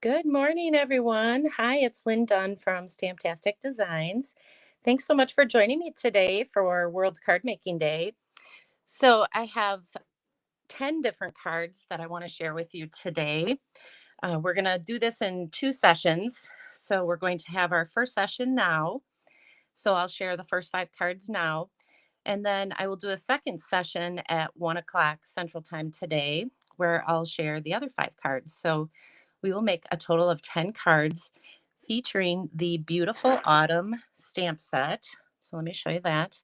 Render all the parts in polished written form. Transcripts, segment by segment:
Good morning, everyone. Hi, it's Lynn Dunn from Stamptastic Designs. Thanks so much for joining me today for World Card Making Day. So, I have 10 different cards that I want to share with you today. We're going to do this in two sessions. So, we're going to have our first session now. So, I'll share the first five cards now. And then I will do a second session at 1 o'clock Central Time today, where I'll share the other five cards. So, we will make a total of 10 cards featuring the beautiful autumn stamp set. So let me show you that.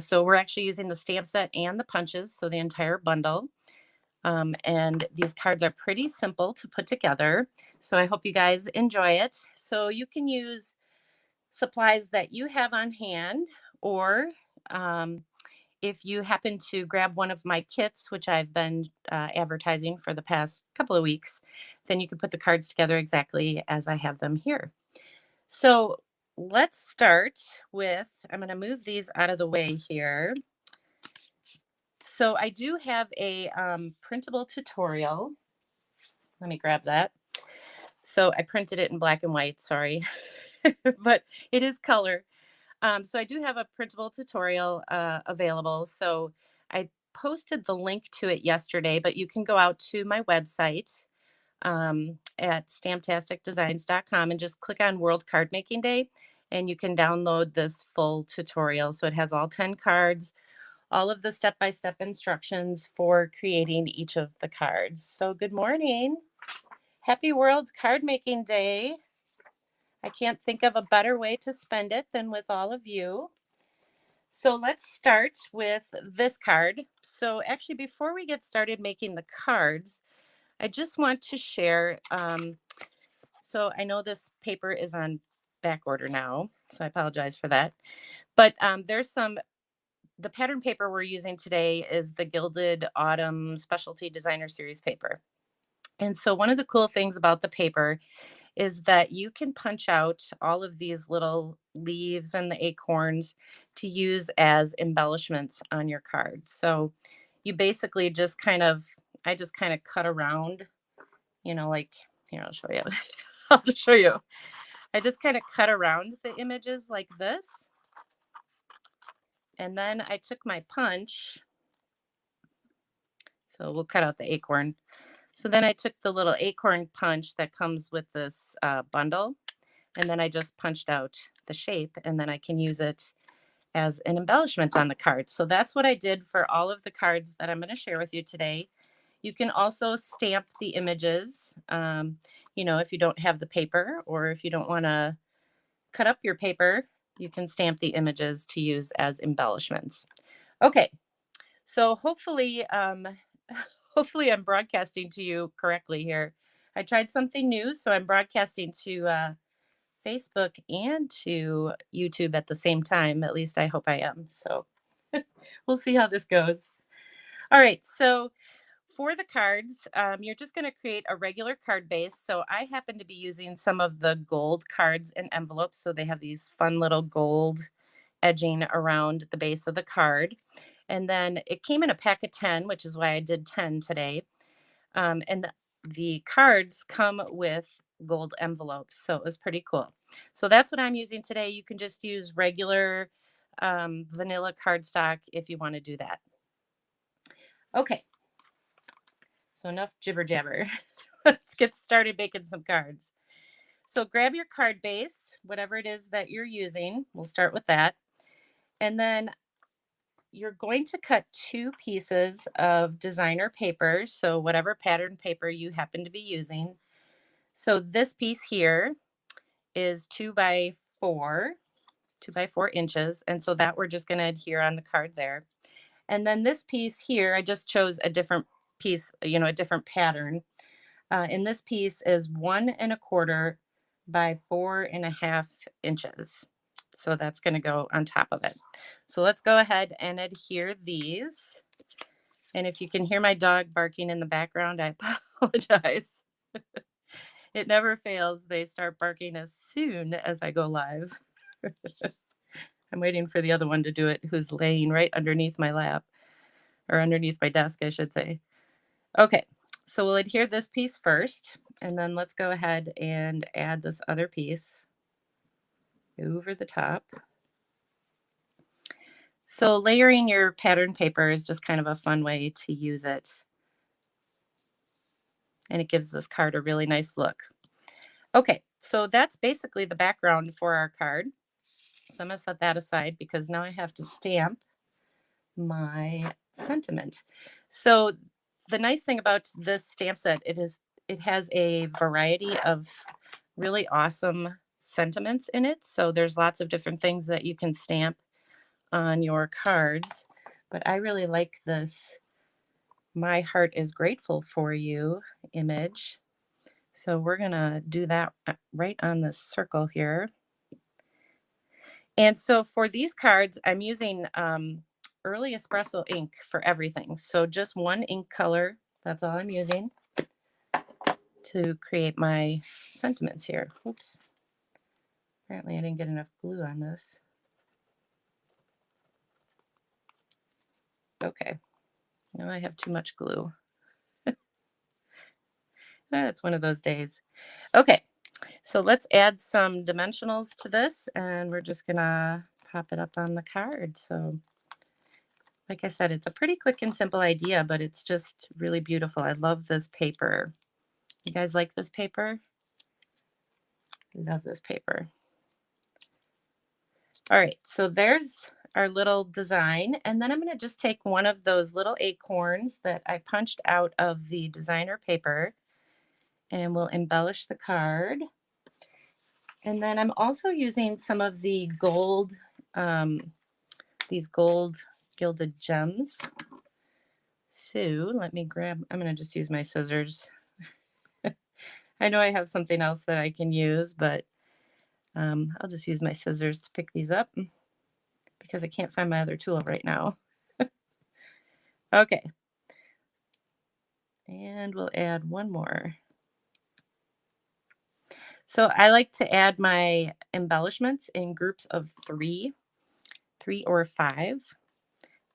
So we're actually using the stamp set and the punches, so the entire bundle. And these cards are pretty simple to put together. So I hope you guys enjoy it. So you can use supplies that you have on hand, or um, if you happen to grab one of my kits, which I've been advertising for the past couple of weeks, then you can put the cards together exactly as I have them here. So let's start with, I'm going to move these out of the way here. So I do have a printable tutorial. Let me grab that. So I printed it in black and white, sorry, but it is color. So I do have a printable tutorial available. So I posted the link to it yesterday, but you can go out to my website at stamptasticdesigns.com and just click on World Card Making Day, and you can download this full tutorial. So it has all 10 cards, all of the step-by-step instructions for creating each of the cards. So good morning. Happy World Card Making Day. I can't think of a better way to spend it than with all of you. So let's start with this card. So actually, before we get started making the cards, I just want to share. So I know this paper is on back order now, so I apologize for that. But the pattern paper we're using today is the Gilded Autumn Specialty Designer Series paper. And so one of the cool things about the paper is that you can punch out all of these little leaves and the acorns to use as embellishments on your card. So you basically I just kind of cut around, like, here, I'll show you. I'll just show you. I just kind of cut around the images like this. And then I took my punch. So we'll cut out the acorn. So then I took the little acorn punch that comes with this bundle, and then I just punched out the shape, and then I can use it as an embellishment on the card. So that's what I did for all of the cards that I'm going to share with you today. You can also stamp the images, if you don't have the paper, or if you don't want to cut up your paper, you can stamp the images to use as embellishments. Okay, so hopefully I'm broadcasting to you correctly here. I tried something new, so I'm broadcasting to Facebook and to YouTube at the same time. At least I hope I am. So we'll see how this goes. All right. So for the cards, you're just going to create a regular card base. So I happen to be using some of the gold cards and envelopes. So they have these fun little gold edging around the base of the card. And then it came in a pack of 10, which is why I did 10 today. And the cards come with gold envelopes. So it was pretty cool. So that's what I'm using today. You can just use regular vanilla cardstock if you want to do that. Okay. So enough jibber jabber. Let's get started making some cards. So grab your card base, whatever it is that you're using. We'll start with that. And then you're going to cut two pieces of designer paper. So whatever pattern paper you happen to be using. So this piece here is 2 by 4 inches. And so that we're just going to adhere on the card there. And then this piece here, I just chose a different piece, a different pattern. And this piece is 1 1/4 by 4 1/2 inches. So that's going to go on top of it. So let's go ahead and adhere these. And if you can hear my dog barking in the background, I apologize. It never fails. They start barking as soon as I go live. I'm waiting for the other one to do it, who's laying right underneath my lap, or underneath my desk, I should say. Okay, so we'll adhere this piece first. And then let's go ahead and add this other piece over the top. So layering your pattern paper is just kind of a fun way to use it. And it gives this card a really nice look. Okay, so that's basically the background for our card. So I'm going to set that aside because now I have to stamp my sentiment. So the nice thing about this stamp set, it has a variety of really awesome sentiments in it. So there's lots of different things that you can stamp on your cards. But I really like this "My heart is grateful for you" image. So we're going to do that right on this circle here. And so for these cards, I'm using early espresso ink for everything. So just one ink color, that's all I'm using to create my sentiments here. Oops. Apparently I didn't get enough glue on this. Okay. Now I have too much glue. It's one of those days. Okay. So let's add some dimensionals to this, and we're just gonna pop it up on the card. So like I said, it's a pretty quick and simple idea, but it's just really beautiful. I love this paper. You guys like this paper? I love this paper. All right, so there's our little design. And then I'm going to just take one of those little acorns that I punched out of the designer paper, and we'll embellish the card. And then I'm also using some of the gold, these gold gilded gems. So let me grab, I'm going to just use my scissors. I know I have something else that I can use, but I'll just use my scissors to pick these up because I can't find my other tool right now. Okay. And we'll add one more. So I like to add my embellishments in groups of three or five.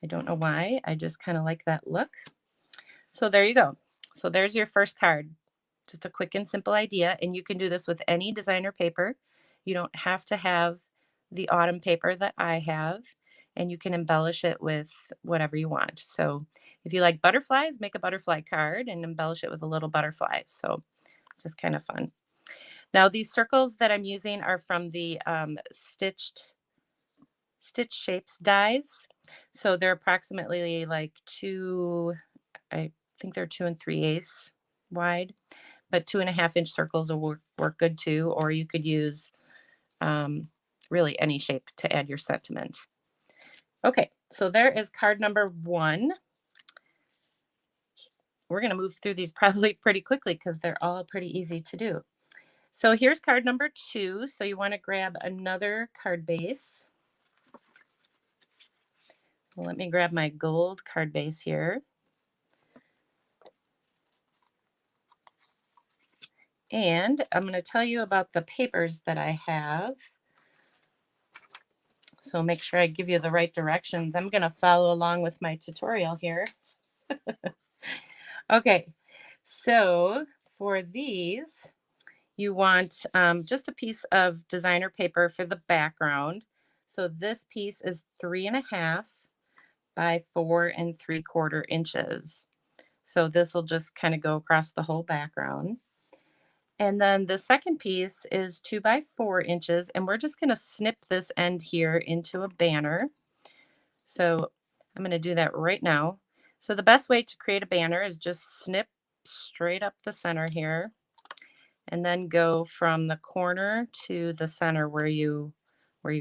I don't know why. I just kind of like that look. So there you go. So there's your first card. Just a quick and simple idea. And you can do this with any designer paper. You don't have to have the autumn paper that I have. And you can embellish it with whatever you want. So if you like butterflies, make a butterfly card and embellish it with a little butterfly. So it's just kind of fun. Now these circles that I'm using are from the Stitch Shapes dies. So they're approximately like I think they're 2 3/8 wide, but 2.5-inch circles will work good too. Or you could use really any shape to add your sentiment. Okay, so there is card number 1. We're going to move through these probably pretty quickly because they're all pretty easy to do. So here's card number 2. So you want to grab another card base. Well, let me grab my gold card base here. And I'm going to tell you about the papers that I have. So make sure I give you the right directions. I'm going to follow along with my tutorial here. Okay, so for these, you want just a piece of designer paper for the background. So this piece is 3.5 by 4 3/4 inches. So this will just kind of go across the whole background. And then the second piece is 2 by 4 inches, and we're just going to snip this end here into a banner. So I'm going to do that right now. So the best way to create a banner is just snip straight up the center here, and then go from the corner to the center where you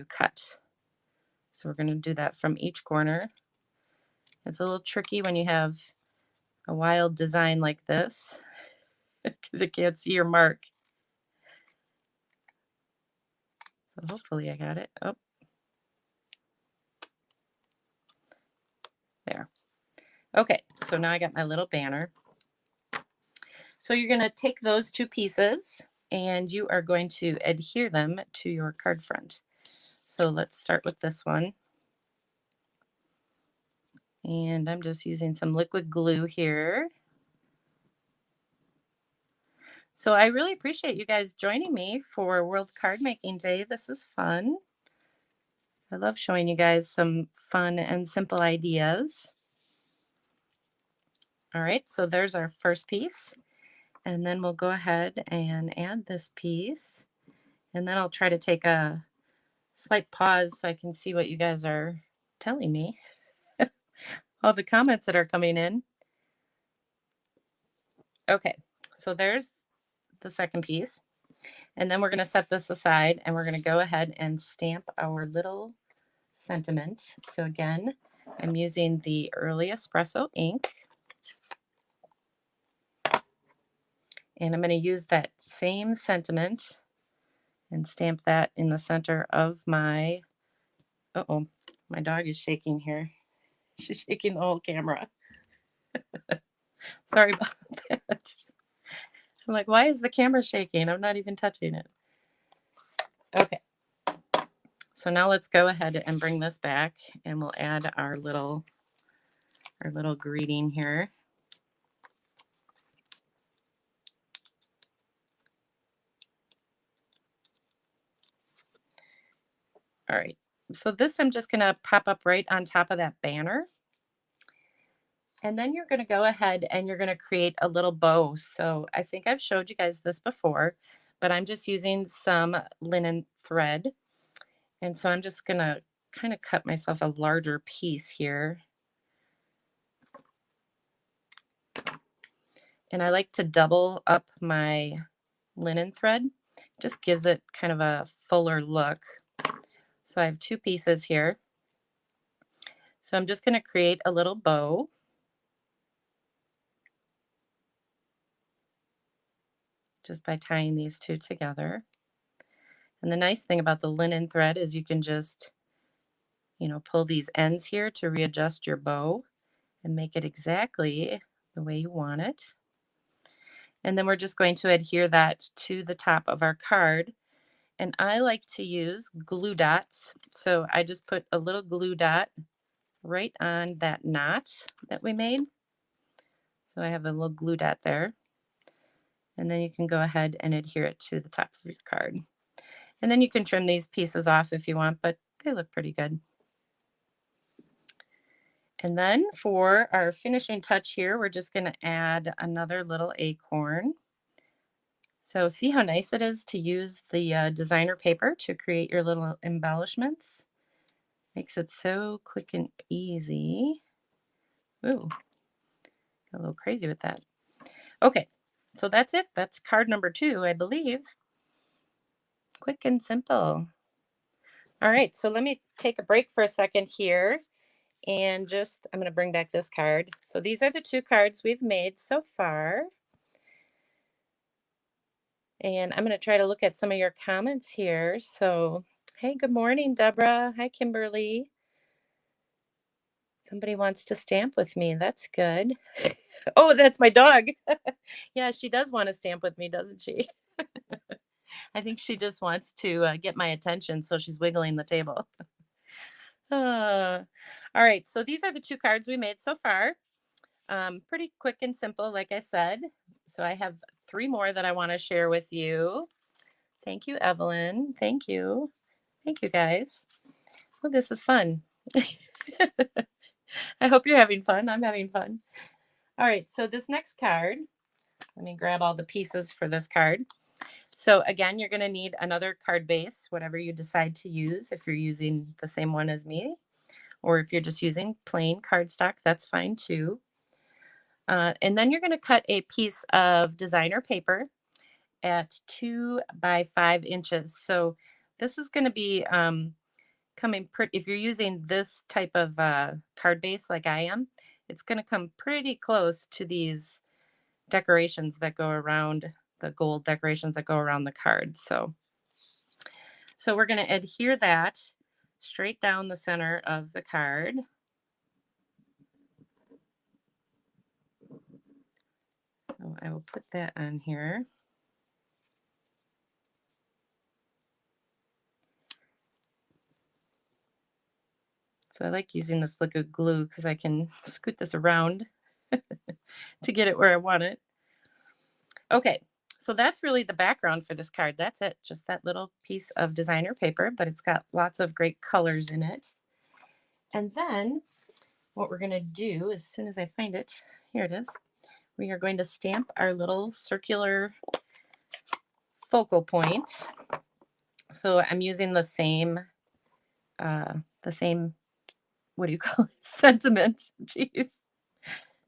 cut. So we're going to do that from each corner. It's a little tricky when you have a wild design like this because it can't see your mark. So hopefully I got it. Oh, there. Okay, so now I got my little banner. So you're going to take those two pieces and you are going to adhere them to your card front. So let's start with this one. And I'm just using some liquid glue here. So I really appreciate you guys joining me for World Card Making Day. This is fun. I love showing you guys some fun and simple ideas. All right, so there's our first piece. And then we'll go ahead and add this piece. And then I'll try to take a slight pause so I can see what you guys are telling me. All the comments that are coming in. Okay, so there's the second piece. And then we're going to set this aside and we're going to go ahead and stamp our little sentiment. So again, I'm using the Early Espresso ink. And I'm going to use that same sentiment and stamp that in the center of my, uh-oh, my dog is shaking here. She's shaking the whole camera. Sorry about that. I'm like, why is the camera shaking? I'm not even touching it. Okay. So now let's go ahead and bring this back and we'll add our little greeting here. All right. So this I'm just going to pop up right on top of that banner. And then you're going to go ahead and you're going to create a little bow. So I think I've showed you guys this before, but I'm just using some linen thread. And so I'm just going to kind of cut myself a larger piece here. And I like to double up my linen thread. Just gives it kind of a fuller look. So I have two pieces here. So I'm just going to create a little bow. Just by tying these two together. And the nice thing about the linen thread is you can just, pull these ends here to readjust your bow and make it exactly the way you want it. And then we're just going to adhere that to the top of our card. And I like to use glue dots. So I just put a little glue dot right on that knot that we made. So I have a little glue dot there. And then you can go ahead and adhere it to the top of your card. And then you can trim these pieces off if you want, but they look pretty good. And then for our finishing touch here, we're just going to add another little acorn. So see how nice it is to use the designer paper to create your little embellishments. Makes it so quick and easy. Ooh, got a little crazy with that. Okay, so that's it. That's card number 2, I believe. Quick and simple. All right, so let me take a break for a second here. And I'm going to bring back this card. So these are the 2 cards we've made so far. And I'm going to try to look at some of your comments here. So, hey, good morning, Deborah. Hi, Kimberly. Somebody wants to stamp with me. That's good. Oh, that's my dog. Yeah, she does want to stamp with me, doesn't she? I think she just wants to get my attention, so she's wiggling the table. All right, so these are the 2 cards we made so far. Pretty quick and simple, like I said. So I have 3 more that I want to share with you. Thank you, Evelyn. Thank you. Thank you, guys. Well, this is fun. I hope you're having fun. I'm having fun. All right, so this next card, let me grab all the pieces for this card. So again, you're going to need another card base, whatever you decide to use. If you're using the same one as me, or if you're just using plain cardstock, that's fine too. And then you're going to cut a piece of designer paper at 2 by 5 inches. So this is going to be coming pretty, if you're using this type of card base like I am, it's going to come pretty close to these decorations that go around, the gold decorations that go around the card. So we're going to adhere that straight down the center of the card. So I will put that on here. So I like using this liquid glue because I can scoot this around to get it where I want it. Okay, So that's really the background for this card. That's it, just that little piece of designer paper, but it's got lots of great colors in it. And then what we're going to do, as soon as I find it, here it is, we are going to stamp our little circular focal point. So I'm using the same, what do you call it, sentiment. Jeez,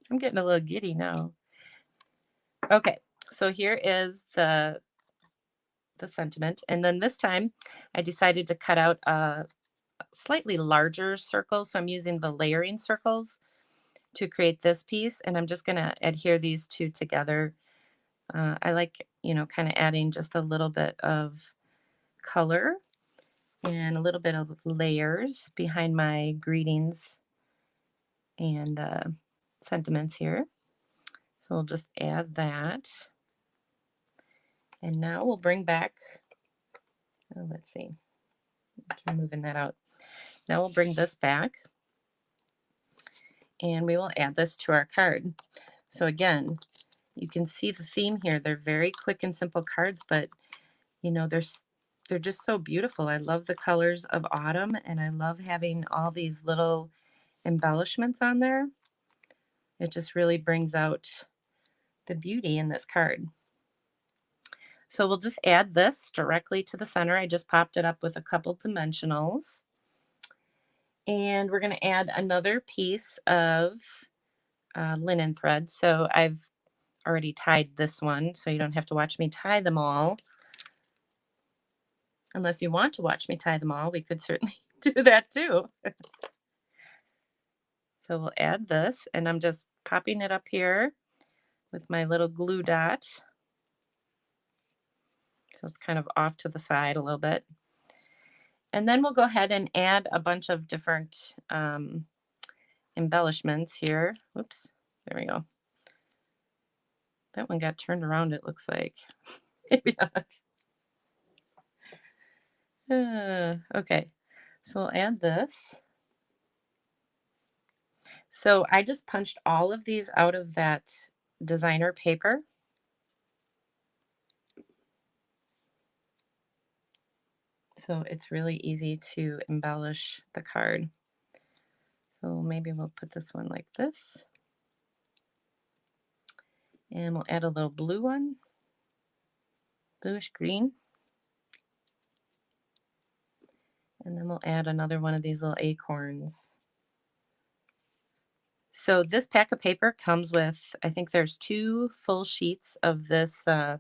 I'm getting a little giddy now. Okay, so here is the sentiment. And then this time I decided to cut out a slightly larger circle. So I'm using the layering circles to create this piece. And I'm just going to adhere these two together. I like, kind of adding just a little bit of color and a little bit of layers behind my greetings and sentiments here. So we'll just add that. And now we'll bring back, let's see, I'm moving that out. Now we'll bring this back and we will add this to our card. So again, you can see the theme here. They're very quick and simple cards, but they're just so beautiful. I love the colors of autumn and I love having all these little embellishments on there. It just really brings out the beauty in this card. So we'll just add this directly to the center. I just popped it up with a couple dimensionals. And we're going to add another piece of linen thread. So I've already tied this one, so you don't have to watch me tie them all. Unless you want to watch me tie them all, we could certainly do that too. So we'll add this, and I'm just popping it up here with my little glue dot. So it's kind of off to the side a little bit. And then we'll go ahead and add a bunch of different embellishments here. Whoops, there we go. That one got turned around, it looks like. Maybe not. Okay, so we'll add this. So I just punched all of these out of that designer paper. So it's really easy to embellish the card. So maybe we'll put this one like this. And we'll add a little blue one, bluish green. And then we'll add another one of these little acorns. So this pack of paper comes with, I think there's 2 full sheets of this. Let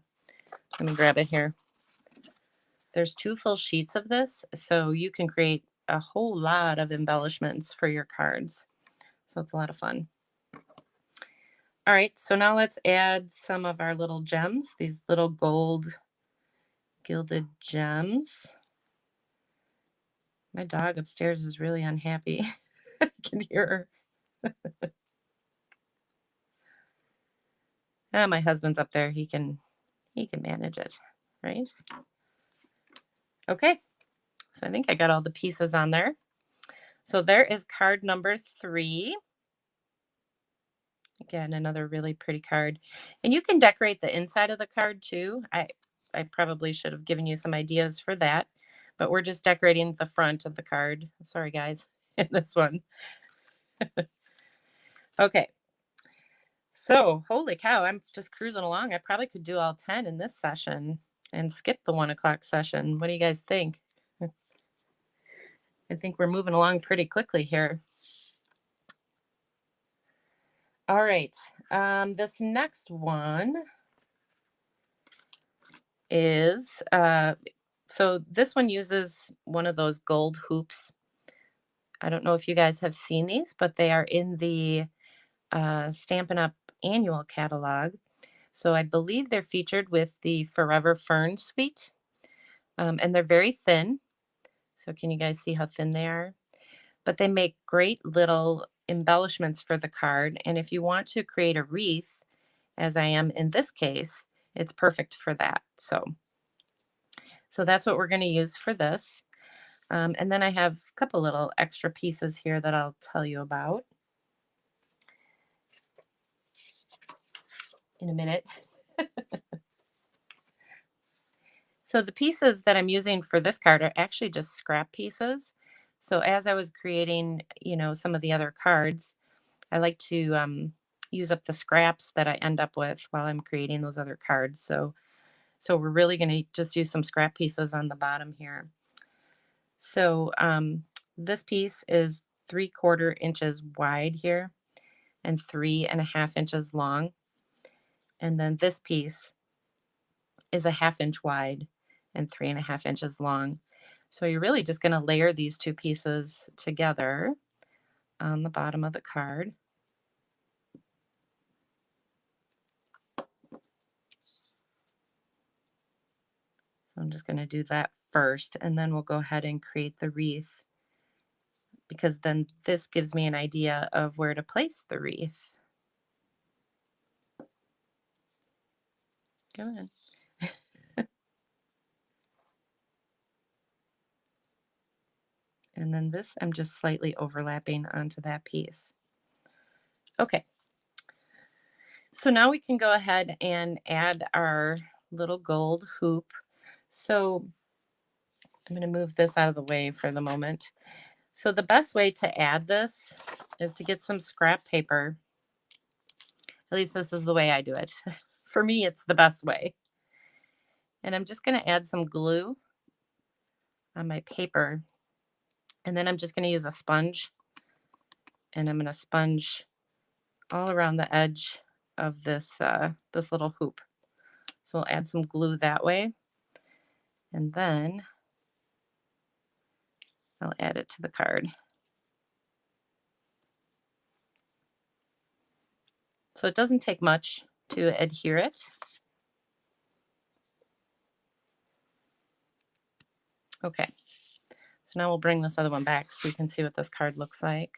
me grab it here. There's 2 full sheets of this, so you can create a whole lot of embellishments for your cards. So it's a lot of fun. All right, so now let's add some of our little gems, these little gold gilded gems. My dog upstairs is really unhappy. I can hear her. My husband's up there. He can manage it, right? Okay, so I think I got all the pieces on there. So there is card number 3. Again, another really pretty card. And you can decorate the inside of the card too. I probably should have given you some ideas for that, but we're just decorating the front of the card. Sorry, guys, in this one. Okay. So, holy cow, I'm just cruising along. I probably could do all 10 in this session and skip the 1 o'clock session. What do you guys think? I think we're moving along pretty quickly here. All right. This next one is, so this one uses one of those gold hoops. I don't know if you guys have seen these, but they are in the Stampin' Up! Annual catalog. So I believe they're featured with the Forever Fern suite. And they're very thin. So can you guys see how thin they are? But they make great little embellishments for the card. And if you want to create a wreath, as I am in this case, it's perfect for that. So that's what we're going to use for this. And then I have a couple little extra pieces here that I'll tell you about in a minute. So the pieces that I'm using for this card are actually just scrap pieces. So as I was creating, some of the other cards, I like to use up the scraps that I end up with while I'm creating those other cards. So we're really going to just use some scrap pieces on the bottom here. So this piece is 3/4 inches wide here and 3.5 inches long. And then this piece is a 1/2 inch wide and 3.5 inches long. So you're really just going to layer these two pieces together on the bottom of the card. So I'm just going to do that first, and then we'll go ahead and create the wreath, because then this gives me an idea of where to place the wreath. Go ahead. And then this I'm just slightly overlapping onto that piece. Okay. So now we can go ahead and add our little gold hoop. So I'm going to move this out of the way for the moment. So the best way to add this is to get some scrap paper. At least this is the way I do it. For me, it's the best way. And I'm just going to add some glue on my paper. And then I'm just going to use a sponge. And I'm going to sponge all around the edge of this, this little hoop. So we'll add some glue that way. And then I'll add it to the card. So it doesn't take much to adhere it. Okay, so now we'll bring this other one back so you can see what this card looks like.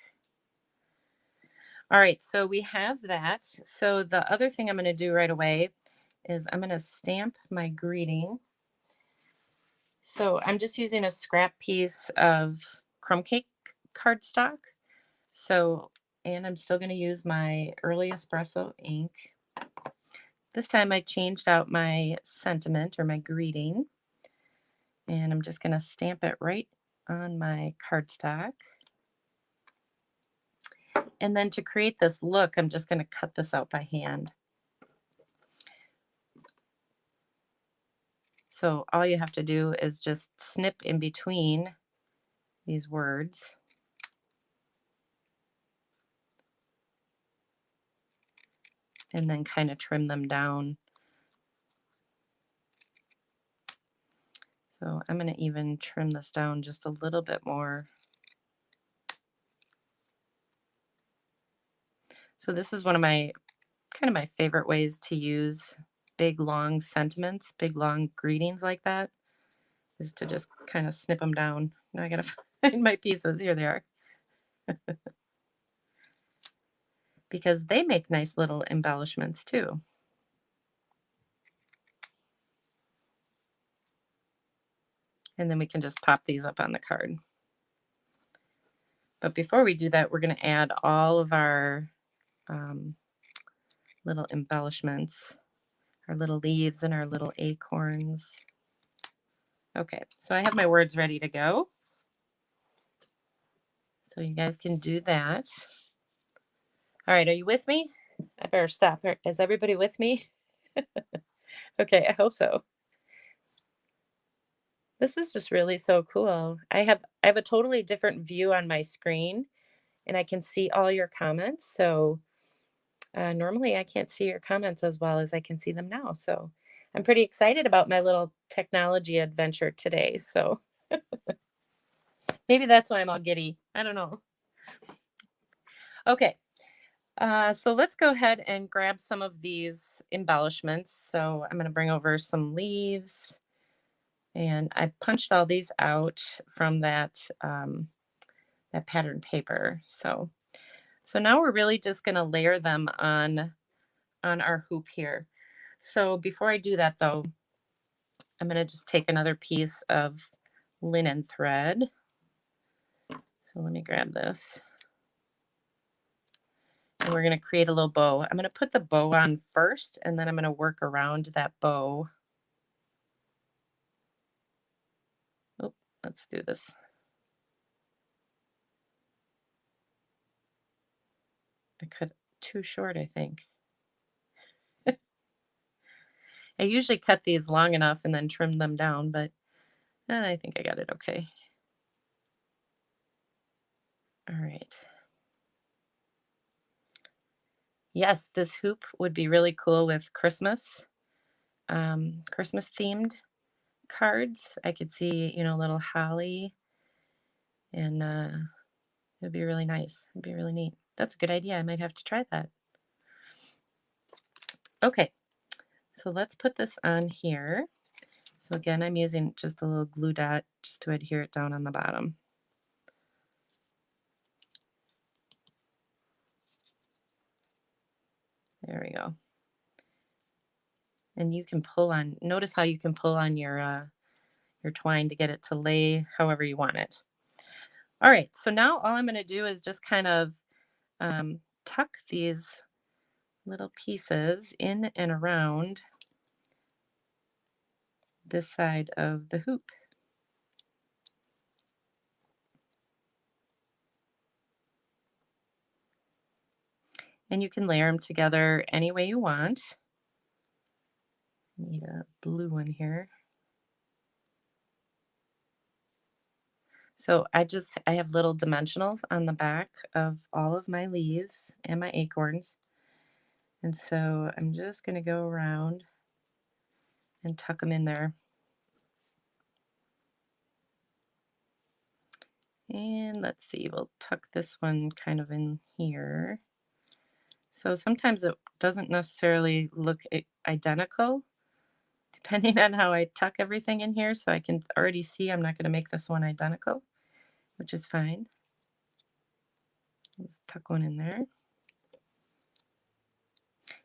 All right, so we have that. So the other thing I'm going to do right away is I'm going to stamp my greeting. So I'm just using a scrap piece of crumb cake cardstock. So, and I'm still going to use my early espresso ink. This time I changed out my sentiment or my greeting. And I'm just going to stamp it right on my cardstock. And then to create this look, I'm just going to cut this out by hand. So all you have to do is just snip in between these words. And then kind of trim them down. So I'm going to even trim this down just a little bit more. So this is one of my kind of my favorite ways to use big long sentiments, big long greetings like that, is to just kind of snip them down. Now I got to find my pieces. Here they are. Because they make nice little embellishments too. And then we can just pop these up on the card. But before we do that, we're going to add all of our little embellishments, our little leaves and our little acorns. Okay, so I have my words ready to go. So you guys can do that. All right, are you with me? I better stop. Is everybody with me? Okay, I hope so. This is just really so cool. I have a totally different view on my screen, and I can see all your comments. So normally I can't see your comments as well as I can see them now. So I'm pretty excited about my little technology adventure today. So maybe that's why I'm all giddy. I don't know. Okay. So let's go ahead and grab some of these embellishments. So I'm going to bring over some leaves, and I punched all these out from that that pattern paper. So now we're really just going to layer them on our hoop here. So before I do that though, I'm going to just take another piece of linen thread. So let me grab this. And we're going to create a little bow. I'm going to put the bow on first, and then I'm going to work around that bow. Let's do this. I cut too short, I think. I usually cut these long enough and then trim them down, but I think I got it okay. All right. Yes, this hoop would be really cool with Christmas, Christmas themed cards. I could see, little holly, and it'd be really nice. It'd be really neat. That's a good idea. I might have to try that. Okay, so let's put this on here. So again, I'm using just a little glue dot just to adhere it down on the bottom. There we go. And you can pull on, notice how you can pull on your twine to get it to lay however you want it. All right, so now all I'm going to do is just kind of tuck these little pieces in and around this side of the hoop. And you can layer them together any way you want. Need a blue one here. So I have little dimensionals on the back of all of my leaves and my acorns. And so I'm just going to go around and tuck them in there. And let's see, we'll tuck this one kind of in here. So sometimes it doesn't necessarily look identical depending on how I tuck everything in here. So I can already see I'm not going to make this one identical, which is fine. Just tuck one in there.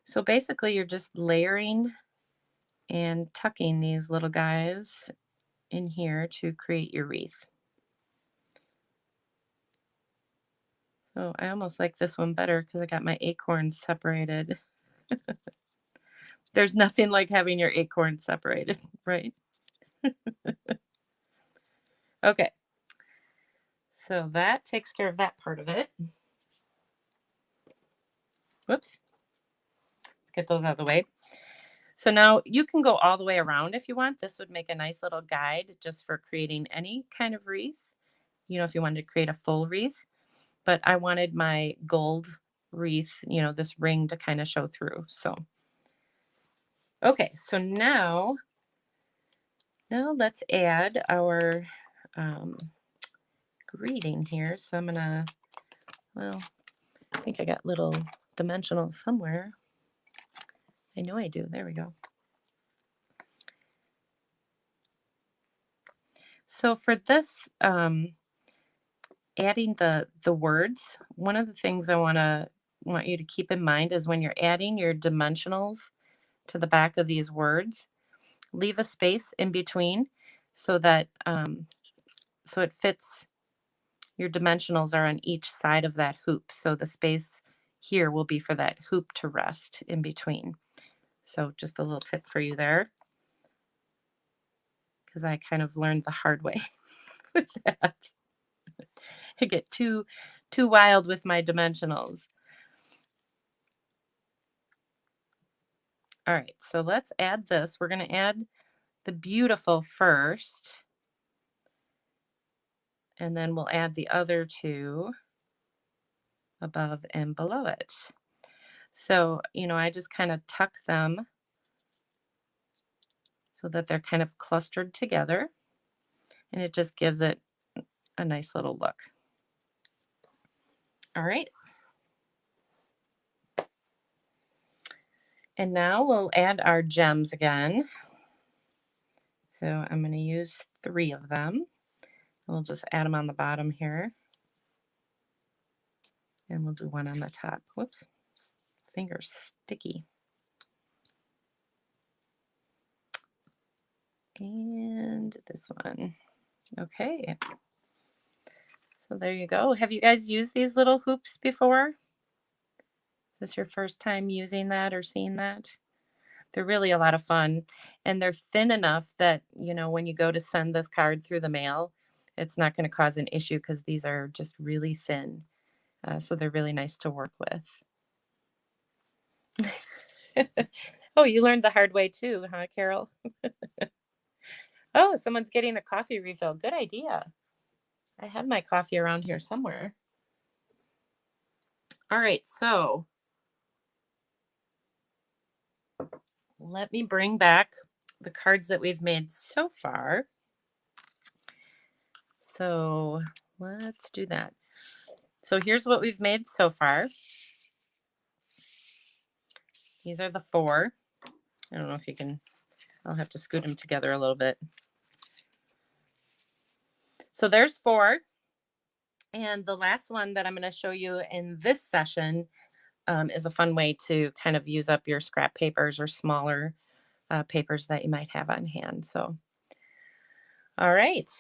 So basically you're just layering and tucking these little guys in here to create your wreath. So I almost like this one better because I got my acorns separated. There's nothing like having your acorns separated, right? Okay. So that takes care of that part of it. Whoops. Let's get those out of the way. So now you can go all the way around if you want. This would make a nice little guide just for creating any kind of wreath, if you wanted to create a full wreath. But I wanted my gold wreath, this ring to kind of show through. So, okay, so now let's add our greeting here. So I'm gonna, I think I got little dimensionals somewhere. I know I do. There we go. So for this, adding the words, one of the things I want you to keep in mind is when you're adding your dimensionals to the back of these words, leave a space in between so that so it fits. Your dimensionals are on each side of that hoop, so the space here will be for that hoop to rest in between. So just a little tip for you there, because I kind of learned the hard way with that. I get too wild with my dimensionals. All right, so let's add this. We're going to add the beautiful first, and then we'll add the other two above and below it. So, I just kind of tuck them so that they're kind of clustered together, and it just gives it a nice little look. All right. And now we'll add our gems again. So I'm going to use 3 of them. We'll just add them on the bottom here. And we'll do one on the top. Whoops, finger's sticky. And this one. Okay. So there you go. Have you guys used these little hoops before? Is this your first time using that or seeing that? They're really a lot of fun. And they're thin enough that, when you go to send this card through the mail, it's not going to cause an issue because these are just really thin. So they're really nice to work with. Oh, you learned the hard way too, huh, Carol? Oh, someone's getting a coffee refill. Good idea. I have my coffee around here somewhere. All right, so let me bring back the cards that we've made so far. So let's do that. So here's what we've made so far. These are the 4. I don't know if you can, I'll have to scoot them together a little bit. So there's 4. And the last one that I'm going to show you in this session is a fun way to kind of use up your scrap papers or smaller papers that you might have on hand. So, all right.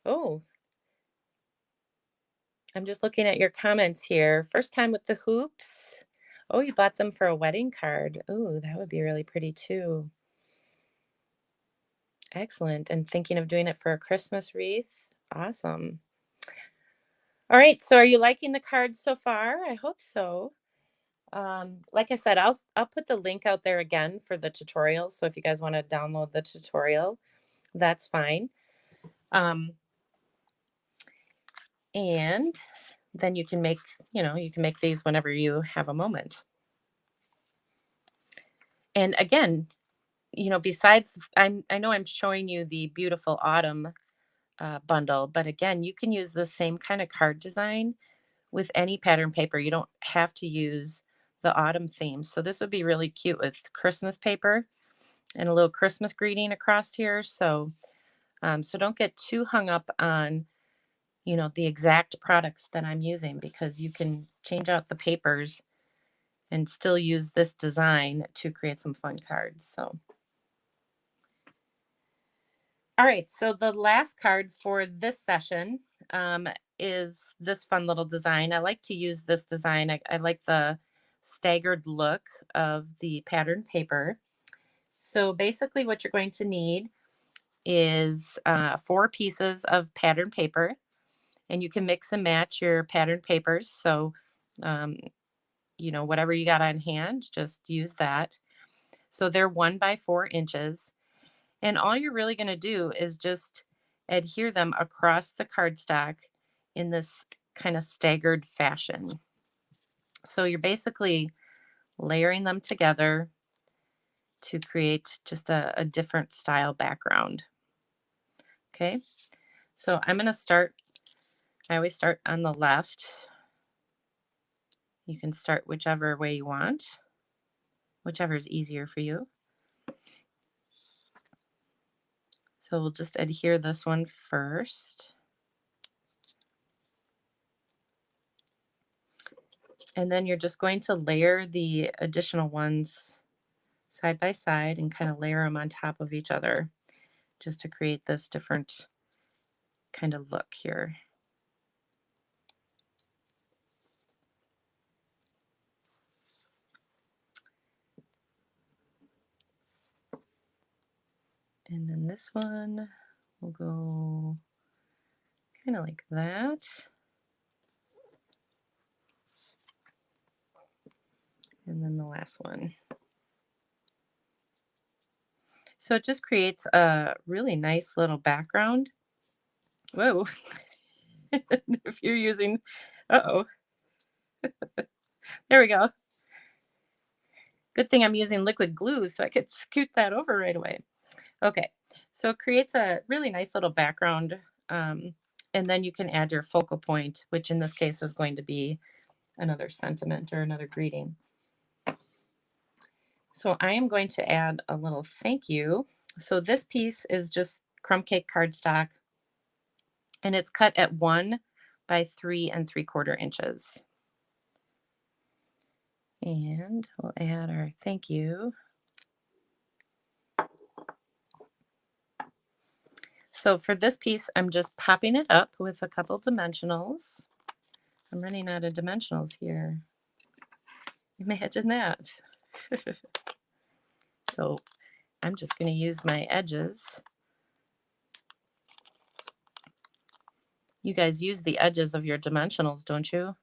Oh, I'm just looking at your comments here. First time with the hoops. Oh, you bought them for a wedding card. Oh, that would be really pretty too. Excellent. And thinking of doing it for a Christmas wreath. Awesome. All right. So are you liking the cards so far? I hope so. Like I said, I'll put the link out there again for the tutorial. So if you guys want to download the tutorial, that's fine. And then you can make, you can make these whenever you have a moment. And again, besides, I know I'm showing you the beautiful autumn bundle, but again, you can use the same kind of card design with any pattern paper. You don't have to use the autumn theme. So this would be really cute with Christmas paper and a little Christmas greeting across here. So, so don't get too hung up on, the exact products that I'm using, because you can change out the papers and still use this design to create some fun cards. So, all right. So the last card for this session is this fun little design. I like to use this design. I like the staggered look of the pattern paper. So basically what you're going to need is 4 pieces of pattern paper, and you can mix and match your pattern papers. So, whatever you got on hand, just use that. So they're 1 by 4 inches. And all you're really going to do is just adhere them across the cardstock in this kind of staggered fashion. So you're basically layering them together to create just a different style background. Okay, so I'm going to start, I always start on the left. You can start whichever way you want, whichever is easier for you. So we'll just adhere this one first. And then you're just going to layer the additional ones side by side and kind of layer them on top of each other just to create this different kind of look here. And then this one will go kind of like that. And then the last one. So it just creates a really nice little background. Whoa. If you're using, uh-oh. There we go. Good thing I'm using liquid glue so I could scoot that over right away. Okay, so it creates a really nice little background. And then you can add your focal point, which in this case is going to be another sentiment or another greeting. So I am going to add a little thank you. So this piece is just crumb cake cardstock, and it's cut at 1 by 3 3/4 inches. And we'll add our thank you. So for this piece, I'm just popping it up with a couple dimensionals. I'm running out of dimensionals here. Imagine that. So I'm just going to use my edges You guys use the edges of your dimensionals, don't you?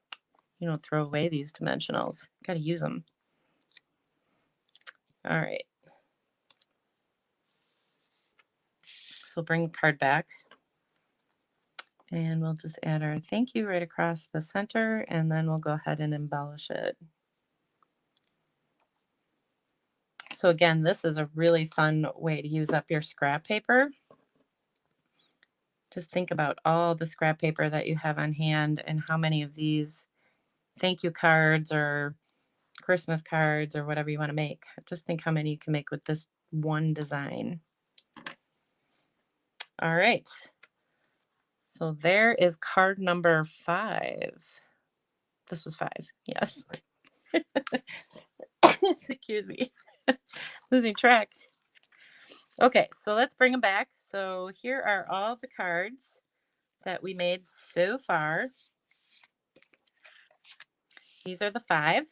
You don't throw away these dimensionals. Got to use them. All right. So we'll bring the card back. And we'll just add our thank you right across the center, and then we'll go ahead and embellish it. So again, this is a really fun way to use up your scrap paper. Just think about all the scrap paper that you have on hand and how many of these thank you cards or Christmas cards or whatever you want to make. Just think how many you can make with this one design. All right. So there is card number 5. This was 5, yes. Excuse me. Losing track. Okay, so let's bring them back. So here are all the cards that we made so far. These are the 5.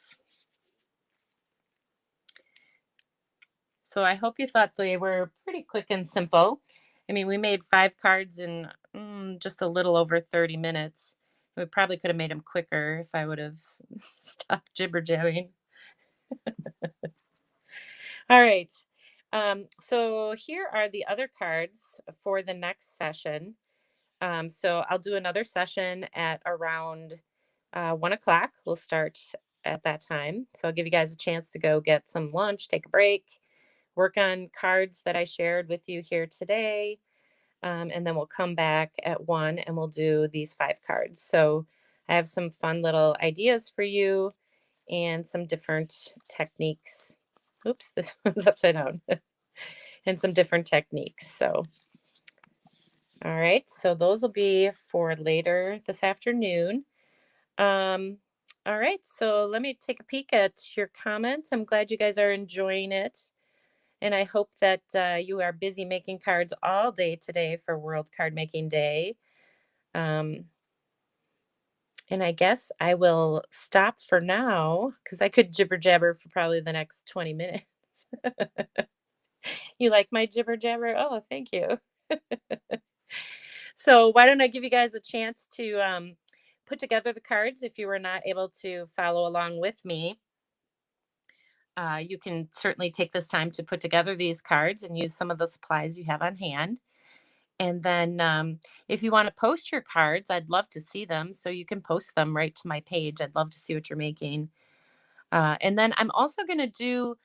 So I hope you thought they were pretty quick and simple. I mean, we made 5 cards in just a little over 30 minutes. We probably could have made them quicker if I would have stopped jibber-jabbing. All right. So here are the other cards for the next session. So I'll do another session at around 1 o'clock. We'll start at that time. So I'll give you guys a chance to go get some lunch, take a break, work on cards that I shared with you here today. And then we'll come back at 1 and we'll do these 5 cards. So I have some fun little ideas for you and some different techniques. Oops, this one's upside down. And some different techniques. So, all right. So those will be for later this afternoon. All right. So let me take a peek at your comments. I'm glad you guys are enjoying it. And I hope that you are busy making cards all day today for World Card Making Day. And I guess I will stop for now because I could jibber jabber for probably the next 20 minutes. You like my jibber jabber? Oh, thank you. So why don't I give you guys a chance to put together the cards if you were not able to follow along with me. You can certainly take this time to put together these cards and use some of the supplies you have on hand. And then if you want to post your cards, I'd love to see them. So you can post them right to my page. I'd love to see what you're making. And then I'm also going to do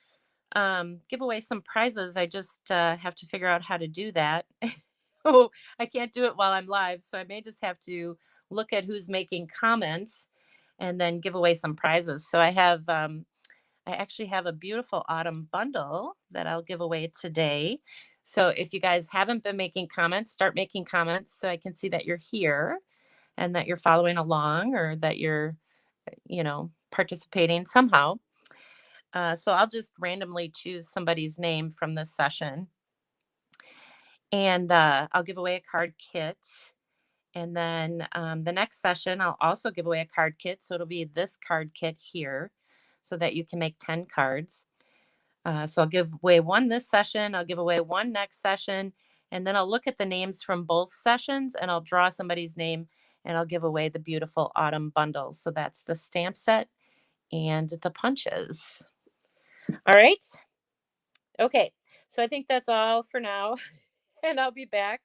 give away some prizes. I just have to figure out how to do that. Oh, I can't do it while I'm live. So I may just have to look at who's making comments and then give away some prizes. So I actually have a beautiful autumn bundle that I'll give away today. So if you guys haven't been making comments, start making comments so I can see that you're here and that you're following along or that you're, participating somehow. So I'll just randomly choose somebody's name from this session. And I'll give away a card kit. And then the next session, I'll also give away a card kit. So it'll be this card kit here so that you can make 10 cards. So I'll give away 1 this session. I'll give away 1 next session. And then I'll look at the names from both sessions and I'll draw somebody's name and I'll give away the beautiful autumn bundle. So that's the stamp set and the punches. All right. Okay. So I think that's all for now. And I'll be back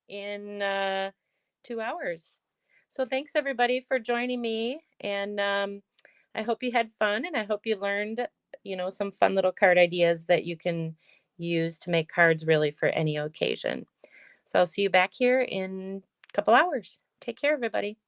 in 2 hours. So thanks everybody for joining me. And I hope you had fun and I hope you learned, some fun little card ideas that you can use to make cards really for any occasion. So I'll see you back here in a couple hours. Take care, everybody.